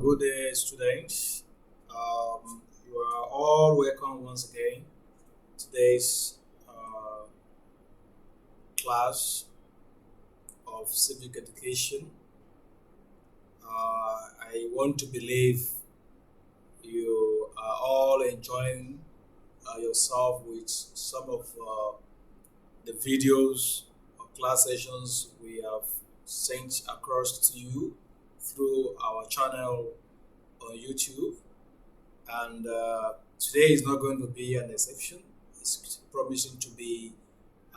Good day, students. You are all welcome once again. Today's uh, class of civic education. I want to believe you are all enjoying yourself with some of the videos or class sessions we have sent across to you through our channel on YouTube. And today is not going to be an exception. It's promising to be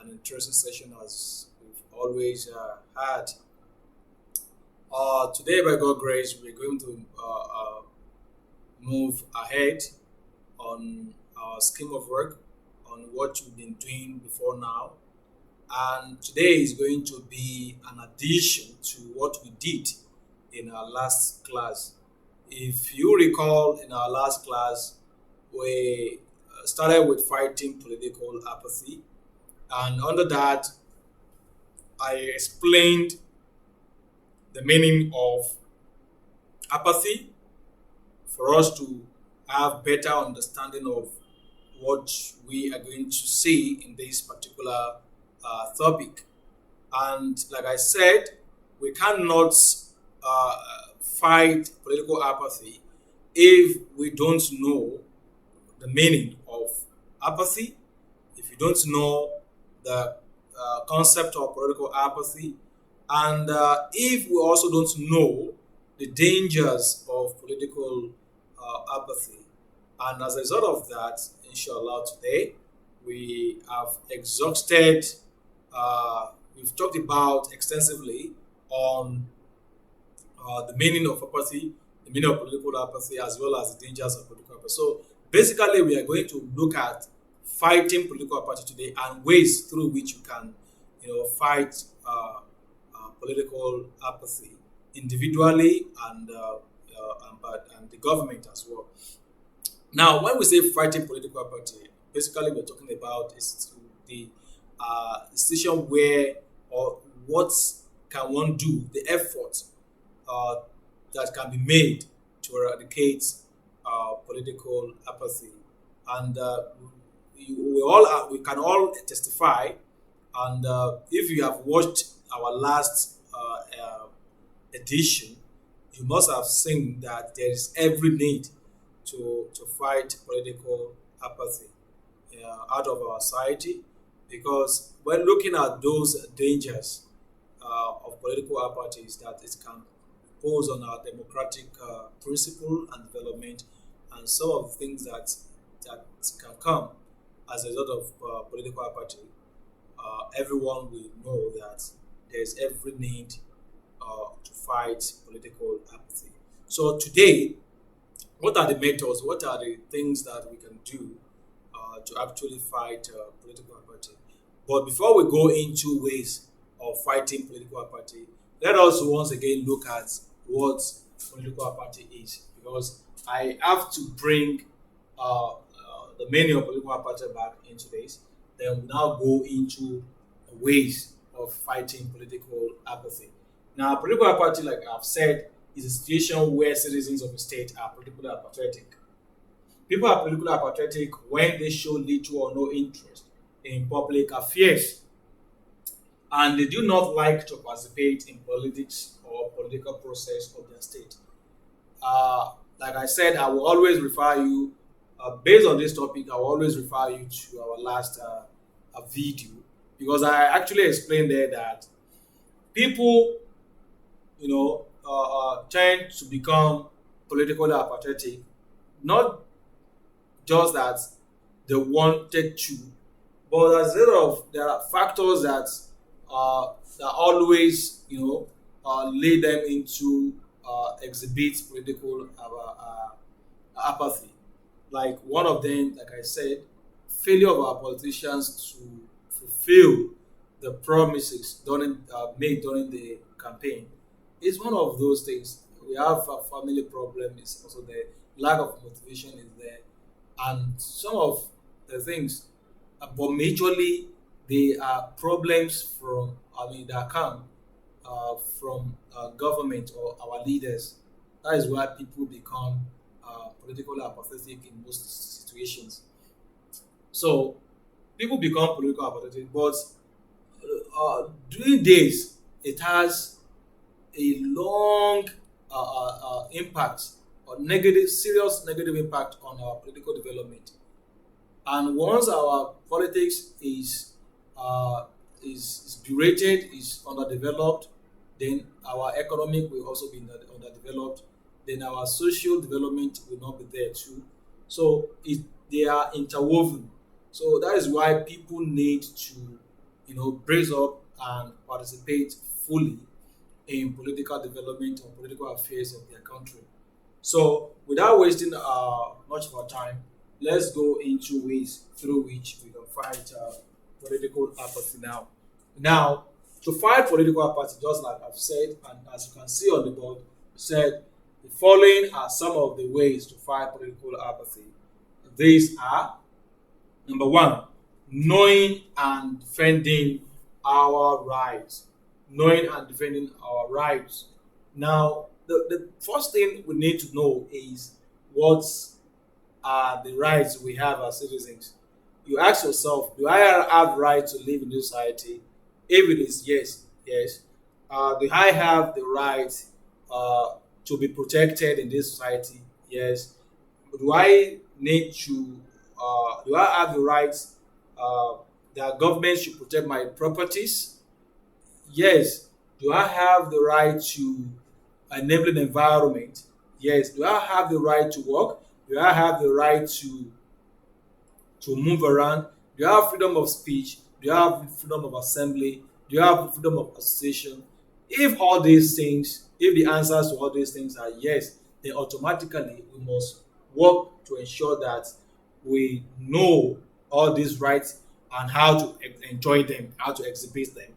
an interesting session as we've always had. Today, by God's grace, we're going to move ahead on our scheme of work, on what we've been doing before now. And today is going to be an addition to what we did in our last class. If you recall, in our last class, we started with fighting political apathy. And under that, I explained the meaning of apathy for us to have better understanding of what we are going to see in this particular topic. And like I said, we cannot uh, fight political apathy if we don't know the meaning of apathy, if you don't know the concept of political apathy, and if we also don't know the dangers of political apathy. And as a result of that, inshallah, today we have exhausted, we've talked about extensively on the meaning of apathy, the meaning of political apathy, as well as the dangers of political apathy. So basically, we are going to look at fighting political apathy today and ways through which you can, fight political apathy individually and the government as well. Now, when we say fighting political apathy, basically we're talking about is the situation where or what can one do, the effort uh, that can be made to eradicate political apathy. And we can all testify. And if you have watched our last edition, you must have seen that there is every need to fight political apathy out of our society, because when looking at those dangers of political apathy is that it can pose on our democratic principle and development, and some of the things that can come as a result of political apathy. Everyone will know that there is every need to fight political apathy. So today, what are the methods? What are the things that we can do to actually fight political apathy? But before we go into ways of fighting political apathy, let us once again look at what political apathy is, because I have to bring the meaning of political apathy back into this. Then we now go into ways of fighting political apathy. Now, political apathy, like I've said, is a situation where citizens of a state are politically apathetic. People are politically apathetic when they show little or no interest in public affairs, and they do not like to participate in politics or political process of their state. Like I said, I will always refer you, based on this topic, I will always refer you to our last video, because I actually explained there that people, tend to become politically apathetic, not just that they wanted to, but as a result of there are factors that always lead them into exhibit political apathy. Like one of them, like I said, failure of our politicians to fulfill the promises made during the campaign is one of those things. We have a family problem, is also there, lack of motivation is there, and some of the things, but majorly they are problems that come from government or our leaders That is why people become politically apathetic in most situations. So people become political apathetic, but during days it has a long impact or negative, serious negative impact on our political development. And once our politics uh, is berated, is underdeveloped, then our economic will also be underdeveloped. Then our social development will not be there too. So they are interwoven. So that is why people need to, brace up and participate fully in political development or political affairs of their country. So, without wasting much of our time, let's go into ways through which we can fight political apathy now. Now, to fight political apathy, just like I've said, and as you can see on the board, said the following are some of the ways to fight political apathy. These are: number one, knowing and defending our rights. Knowing and defending our rights. Now, the first thing we need to know is what are the rights we have as citizens. You ask yourself, do I have right to live in this society? If it is yes, yes. Do I have the right uh, to be protected in this society? Yes. Do I need to? Do I have the right uh, that government should protect my properties? Yes. Do I have the right to enabling environment? Yes. Do I have the right to work? Do I have the right to move around? Do you have freedom of speech? Do you have freedom of assembly? Do you have freedom of association? If all these things, if the answers to all these things are yes, then automatically we must work to ensure that we know all these rights and how to enjoy them, how to exhibit them,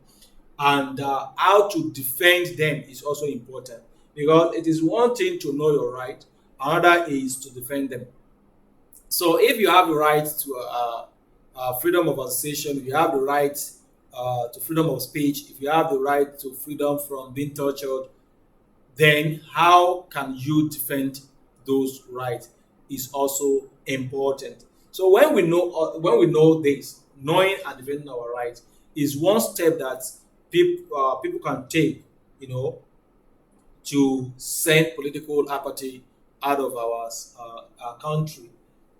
and how to defend them is also important, because it is one thing to know your right, another is to defend them. So if you have the right to freedom of association, if you have the right to freedom of speech, if you have the right to freedom from being tortured, then how can you defend those rights is also important. So when we know this, knowing and defending our rights is one step that people can take, you know, to send political apathy out of our country.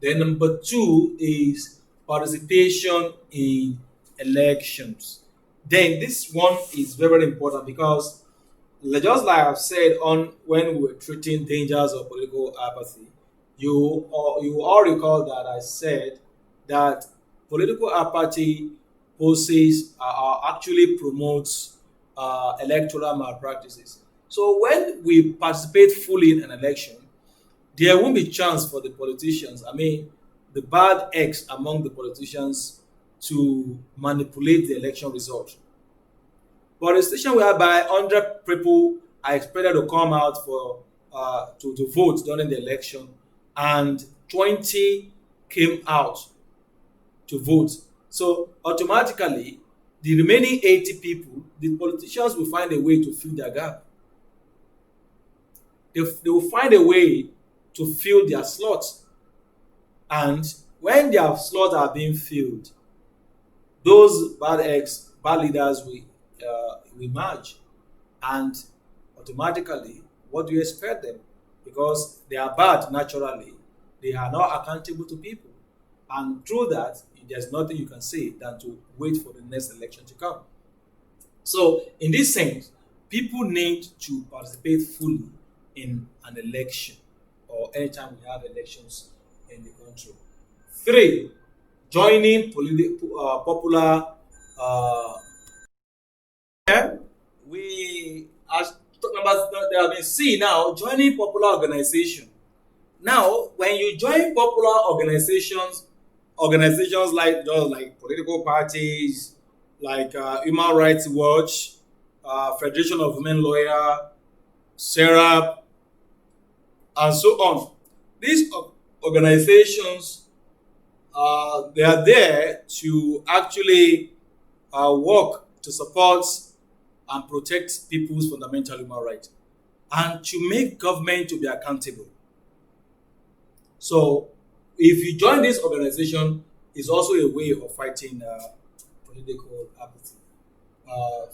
Then number two is participation in elections. Then this one is very, very important because just like I've said on when we were treating dangers of political apathy, you all recall that I said that political apathy poses actually promotes electoral malpractices. So when we participate fully in an election, there won't be chance for the politicians. I mean, the bad eggs among the politicians to manipulate the election result. But a station whereby 100 people are expected to come out for to vote during the election, and 20 came out to vote. So automatically, the remaining 80 people, the politicians will find a way to fill their gap. They will find a way to fill their slots. And when their slots are being filled, those bad eggs, bad leaders will merge. And automatically, what do you expect them? Because they are bad naturally, they are not accountable to people. And through that, there's nothing you can say than to wait for the next election to come. So, in this sense, people need to participate fully in an election or anytime we have elections in the country. Three, joining popular. Uh, we, as talking about, they have been seen now joining popular organization. Now, when you join popular organizations like just like political parties, like Human Rights Watch, Federation of Women Lawyer, SERAP, and so on. These organizations, they are there to actually work to support and protect people's fundamental human rights. and to make government to be accountable. So if you join this organization, is also a way of fighting political apathy.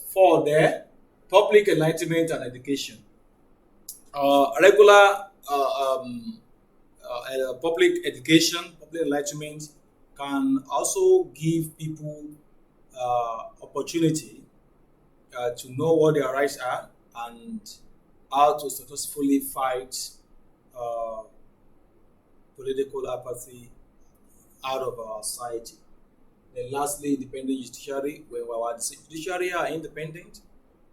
For there, public enlightenment and education. Regular public education, public enlightenment can also give people opportunity to know what their rights are and how to successfully fight uh, political apathy out of our society. Then lastly, independent judiciary, where our judiciary are independent.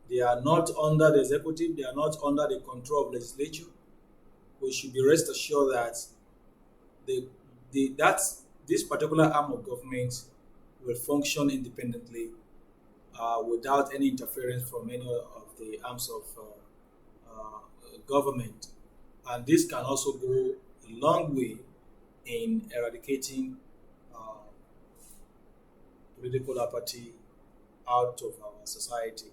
They are not under the executive, they are not under the control of legislature. We should be rest assured that the, that this particular arm of government will function independently without any interference from any of the arms of government. And this can also go a long way in eradicating uh, political apathy out of our society.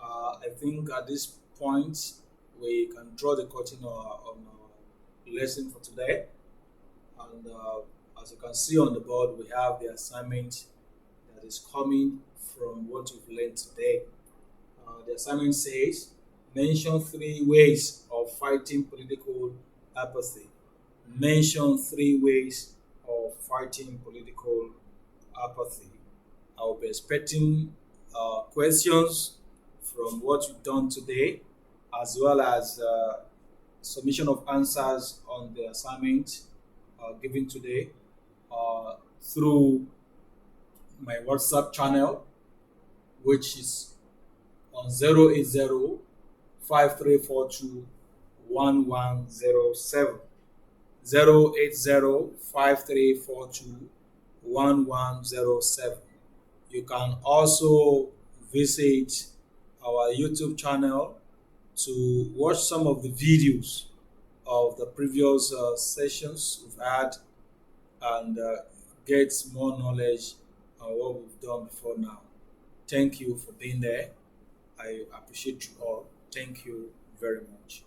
I think at this point we can draw the curtain on our lesson for today. And as you can see on the board, we have the assignment that is coming from what we've learned today. The assignment says mention three ways of fighting political apathy. Mention three ways of fighting political apathy. I will be expecting questions from what you've done today, as well as submission of answers on the assignment given today through my WhatsApp channel, which is on 080 5342 1107. 080 You can also visit our YouTube channel to watch some of the videos of the previous sessions we've had and get more knowledge on what we've done before now. Thank you for being there. I appreciate you all. Thank you very much.